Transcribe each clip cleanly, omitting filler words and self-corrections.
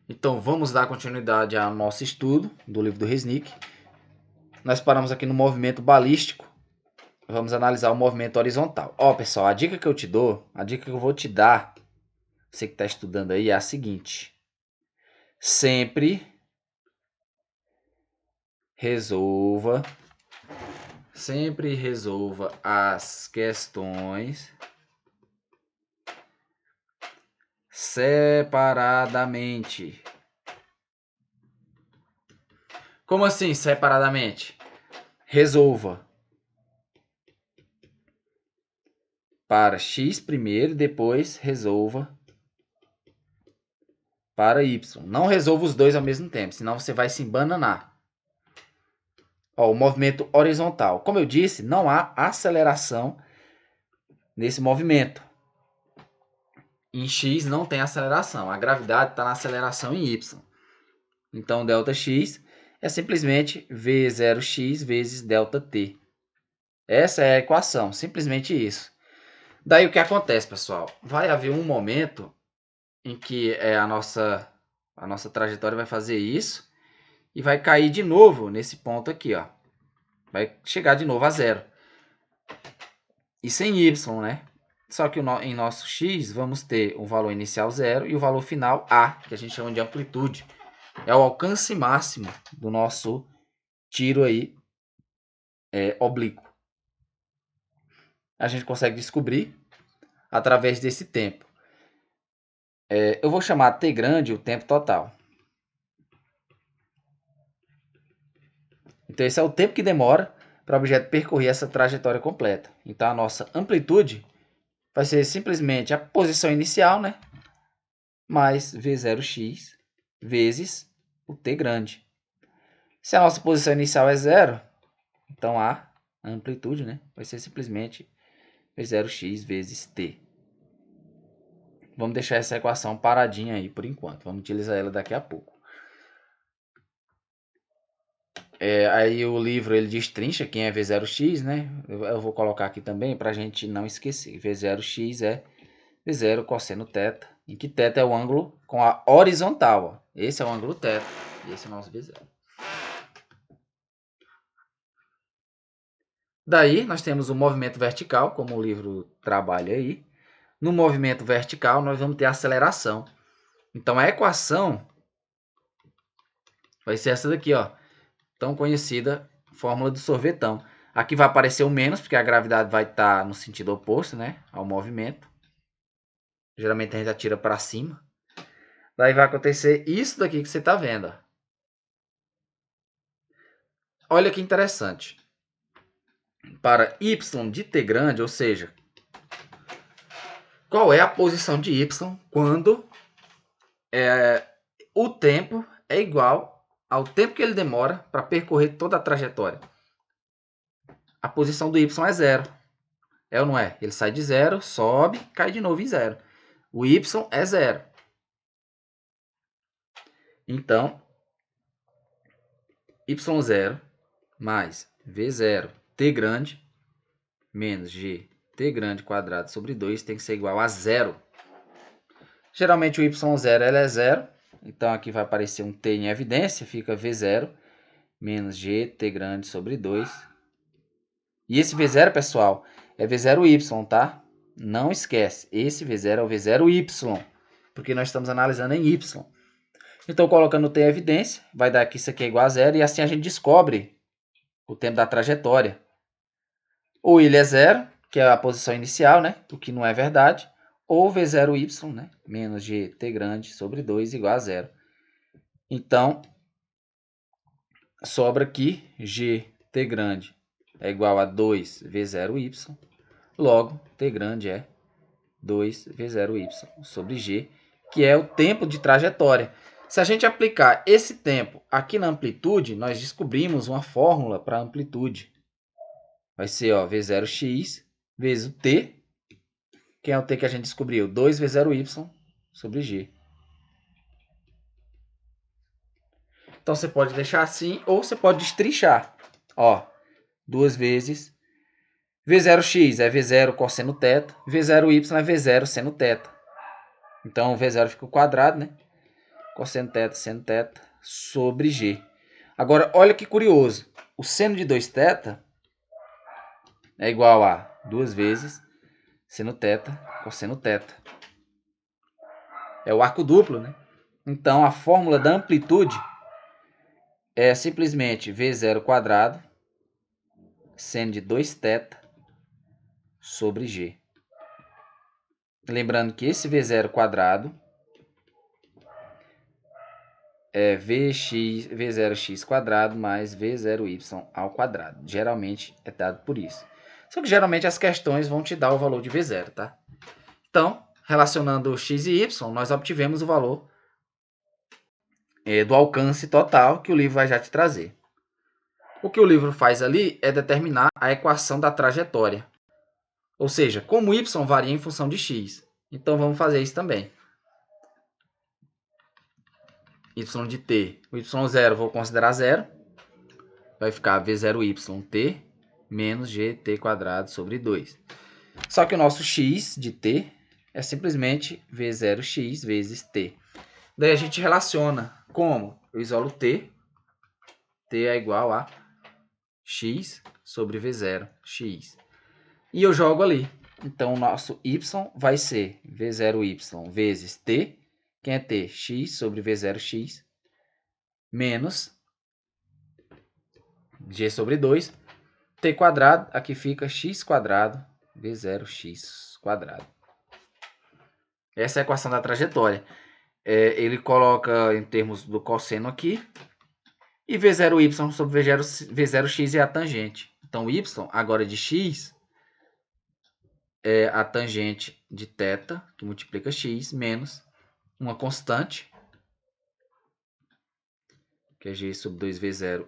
Então vamos dar continuidade ao nosso estudo do livro do Resnick. Nós paramos aqui no movimento balístico. Vamos analisar o movimento horizontal. Ó, pessoal, a dica que eu te dou, a dica que eu vou te dar, você que está estudando aí, é a seguinte. Sempre resolva as questões separadamente. Como assim, separadamente? Resolva para x primeiro, depois resolva para y. Não resolva os dois ao mesmo tempo, senão você vai se embananar. Ó, o movimento horizontal. Como eu disse, não há aceleração nesse movimento. Em x não tem aceleração. A gravidade está na aceleração em y. Então, ΔX é simplesmente V0x vezes ΔT. Essa é a equação, simplesmente isso. Daí o que acontece, pessoal? Vai haver um momento em que a nossa trajetória vai fazer isso e vai cair de novo nesse ponto aqui, ó. Vai chegar de novo a zero. Isso em y, né? Só que em nosso x vamos ter o valor inicial zero e o valor final a, que a gente chama de amplitude. É o alcance máximo do nosso tiro aí oblíquo. A gente consegue descobrir através desse tempo. Eu vou chamar t grande o tempo total. Então esse é o tempo que demora para o objeto percorrer essa trajetória completa. Então a nossa amplitude vai ser simplesmente a posição inicial, né? Mais V0x vezes o t grande. Se a nossa posição inicial é zero, então a amplitude, né, vai ser simplesmente V0x vezes t. Vamos deixar essa equação paradinha aí por enquanto. Vamos utilizar ela daqui a pouco. Aí o livro ele destrincha quem é V0x, né? Eu vou colocar aqui também para a gente não esquecer. V0x é V0 cosseno θ, em que θ é o ângulo com a horizontal. Ó. Esse é o ângulo θ e esse é o nosso V0. Daí nós temos o movimento vertical, como o livro trabalha aí. No movimento vertical nós vamos ter aceleração. Então a equação vai ser essa daqui, ó, tão conhecida fórmula do sorvetão. Aqui vai aparecer o menos, porque a gravidade vai estar no sentido oposto, né, ao movimento. Geralmente a gente atira para cima. Daí vai acontecer isso daqui que você está vendo. Olha que interessante. Para y de t grande, ou seja, qual é a posição de y quando o tempo é igual ao tempo que ele demora para percorrer toda a trajetória? A posição do y é zero. É ou não é? Ele sai de zero, sobe, cai de novo em zero. O y é zero. Então, y0 mais v0 t grande menos g t grande quadrado sobre 2 tem que ser igual a zero. Geralmente o y0 é zero, então aqui vai aparecer um t em evidência, fica v0 menos g t grande sobre 2. E esse v0, pessoal, é v0y, tá? Não esquece, esse v0 é o v0y, porque nós estamos analisando em y. Então, colocando o t em evidência, vai dar que isso aqui é igual a zero, e assim a gente descobre o tempo da trajetória. Ou ele é zero, que é a posição inicial, né? O que não é verdade. Ou v0y, né? Menos gt grande sobre 2 igual a zero. Então, sobra aqui gt grande é igual a 2v0y. Logo, t grande é 2v0y sobre g, que é o tempo de trajetória. Se a gente aplicar esse tempo aqui na amplitude, nós descobrimos uma fórmula para a amplitude. Vai ser v0x vezes o t. Quem é o t que a gente descobriu? 2v0y sobre g. Então você pode deixar assim ou você pode destrinchar. Ó, 2 vezes v0x é v0 cosseno θ, v0y é v0 seno θ. Então o v0 fica ao quadrado, né? cosseno θ, seno θ, sobre G. Agora, olha que curioso. O seno de 2θ é igual a 2 vezes seno θ, cosseno θ. É o arco duplo, né? Então, a fórmula da amplitude é simplesmente V0² seno de 2θ sobre G. Lembrando que esse V0² é V0x² mais V0y². Geralmente é dado por isso. Só que geralmente as questões vão te dar o valor de V0, tá? Então, relacionando x e y, nós obtivemos o valor do alcance total que o livro vai já te trazer. O que o livro faz ali é determinar a equação da trajetória. Ou seja, como y varia em função de x. Então, vamos fazer isso também. Y de t. O y0 vou considerar zero. Vai ficar V0yt menos gt² sobre 2. Só que o nosso x de t é simplesmente V0x vezes t. Daí a gente relaciona como? Eu isolo t. T é igual a x sobre V0, x. E eu jogo ali. Então, o nosso y vai ser V0y vezes t. Quem é t? X sobre V0x menos g sobre 2. T², aqui fica x² V0x². Essa é a equação da trajetória. Ele coloca em termos do cosseno aqui. E V0y sobre V0x é a tangente. Então, y agora de x é a tangente de θ, que multiplica x, menos uma constante, que é g sobre 2V0x²,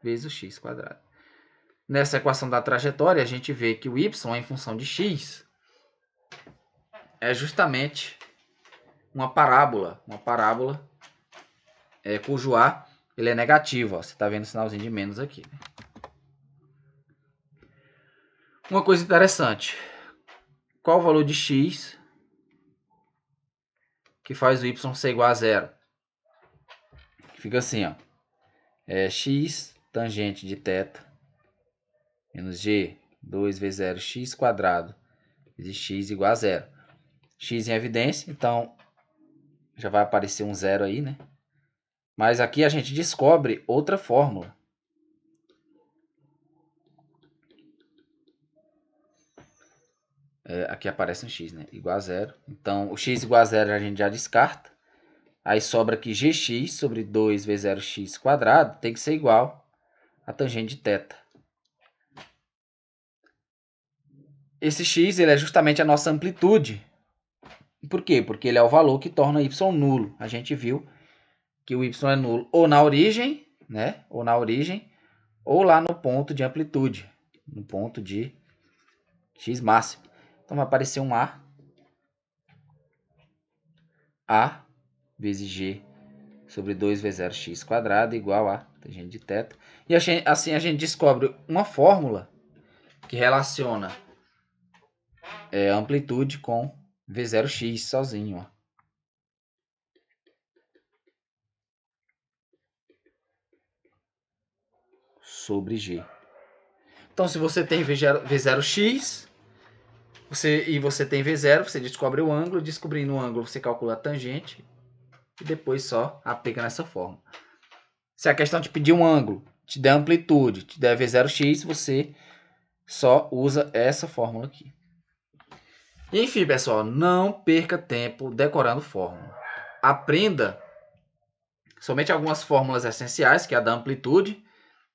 vezes o x². Nessa equação da trajetória, a gente vê que o y em função de x é justamente uma parábola cujo A ele é negativo. Ó. Você está vendo o sinalzinho de menos aqui. Uma coisa interessante. Qual o valor de x que faz o y ser igual a zero? Fica assim, ó. X tangente de θ menos g 2V0x² vezes x igual a zero. X em evidência, então já vai aparecer um zero aí, né? Mas aqui a gente descobre outra fórmula. Aqui aparece um x, né? Igual a zero. Então, o x igual a zero a gente já descarta. Aí sobra aqui gx sobre 2V0x² tem que ser igual a tangente de θ. Esse x ele é justamente a nossa amplitude. Por quê? Porque ele é o valor que torna y nulo. A gente viu que o y é nulo ou na origem, né? Ou lá no ponto de amplitude, no ponto de x máximo. Então vai aparecer um A vezes g sobre 2V0x² igual a tangente de θ. E assim a gente descobre uma fórmula que relaciona a amplitude com V0x sozinho. Ó. Sobre G. Então, se você tem V0x e você tem V0, você descobre o ângulo. Descobrindo o ângulo, você calcula a tangente e depois só aplica nessa fórmula. Se a questão te pedir um ângulo, te der amplitude, te der V0x, você só usa essa fórmula aqui. E, enfim, pessoal, não perca tempo decorando fórmula. Aprenda somente algumas fórmulas essenciais, que é a da amplitude,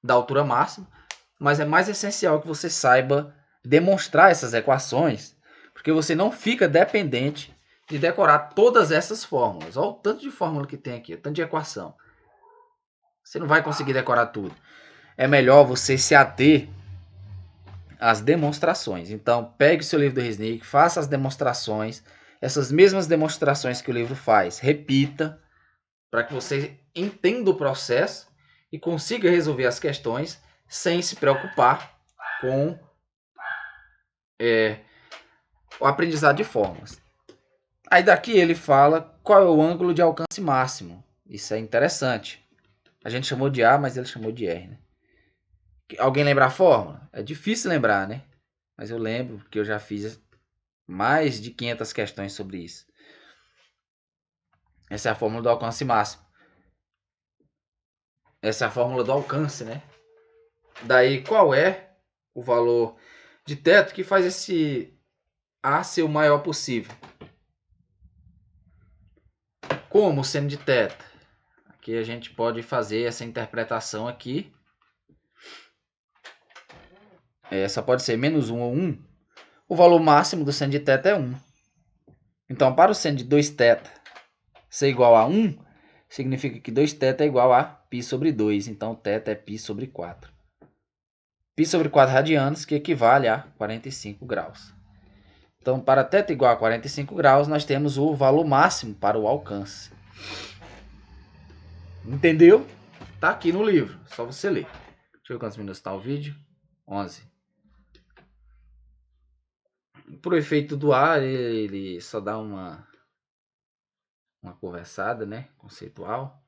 da altura máxima, mas é mais essencial que você saiba demonstrar essas equações, porque você não fica dependente de decorar todas essas fórmulas. Olha o tanto de fórmula que tem aqui, o tanto de equação. Você não vai conseguir decorar tudo. É melhor você se ater às demonstrações. Então, pegue o seu livro do Resnick, faça as demonstrações, essas mesmas demonstrações que o livro faz, repita, para que você entenda o processo e consiga resolver as questões sem se preocupar com o aprendizado de fórmulas. Aí daqui ele fala qual é o ângulo de alcance máximo. Isso é interessante. A gente chamou de A, mas ele chamou de R, né? Alguém lembra a fórmula? É difícil lembrar, né? Mas eu lembro que eu já fiz mais de 500 questões sobre isso. Essa é a fórmula do alcance máximo. Essa é a fórmula do alcance, né? Daí, qual é o valor de teto que faz esse A ser o maior possível? Como seno de teto? Aqui a gente pode fazer essa interpretação aqui. Essa pode ser menos 1 ou 1. O valor máximo do seno de teto é 1. Então, para o seno de 2θ ser igual a 1, significa que 2θ é igual a π sobre 2. Então, θ é π sobre 4. Π sobre 4 radianos, que equivale a 45 graus. Então, para θ igual a 45 graus, nós temos o valor máximo para o alcance. Entendeu? Tá aqui no livro, só você ler. Deixa eu ver quantos minutos está o vídeo. 11. Por efeito do ar, ele só dá uma conversada, né? Conceitual.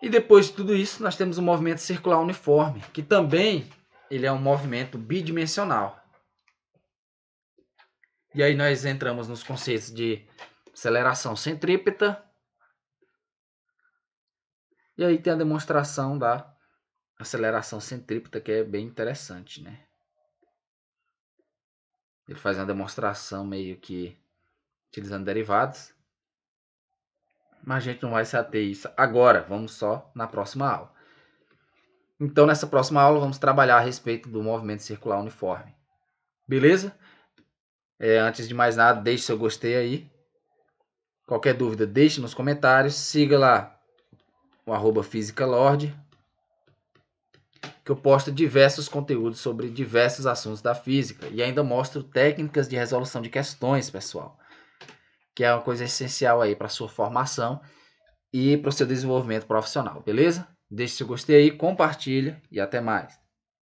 E depois de tudo isso, nós temos o movimento circular uniforme, que também ele é um movimento bidimensional. E aí nós entramos nos conceitos de aceleração centrípeta. E aí tem a demonstração da aceleração centrípeta, que é bem interessante, né? Ele faz uma demonstração meio que utilizando derivados. Mas a gente não vai se ater a isso agora, vamos só na próxima aula. Então, nessa próxima aula, vamos trabalhar a respeito do movimento circular uniforme. Beleza? Antes de mais nada, deixe seu gostei aí. Qualquer dúvida, deixe nos comentários. Siga lá o @FísicaLord, que eu posto diversos conteúdos sobre diversos assuntos da física. E ainda mostro técnicas de resolução de questões, pessoal. Que é uma coisa essencial aí para a sua formação e para o seu desenvolvimento profissional, beleza? Deixe seu gostei aí, compartilha e até mais.